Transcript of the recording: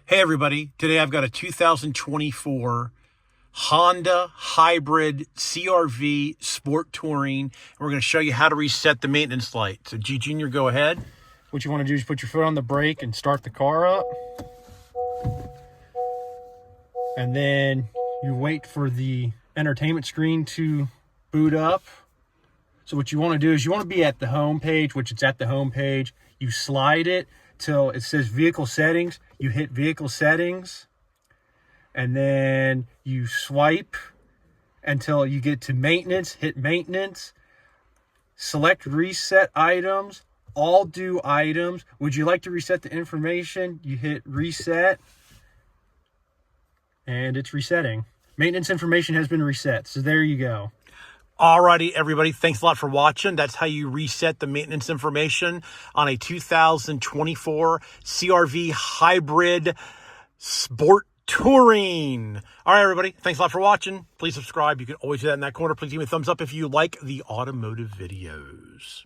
Hey everybody, today I've got a 2024 Honda Hybrid CR-V Sport Touring. We're going to show you how to reset the maintenance light. So G Junior, go ahead. What you want to do is put your foot on the brake and start the car up. And then you wait for the entertainment screen to boot up. So what you want to do is you want to be at the home page, which it's at the home page. You slide it till it says vehicle settings. You hit vehicle settings, and then you swipe until you get to maintenance. Hit maintenance, select reset items, all due items. Would you like to reset the information? You hit reset, and it's resetting. Maintenance information has been reset. So there you go. Alrighty, everybody, thanks a lot for watching. That's how you reset the maintenance information on a 2024 CR-V Hybrid Sport Touring. All right, everybody, thanks a lot for watching. Please subscribe. You can always do that in that corner. Please give me a thumbs up if you like the automotive videos.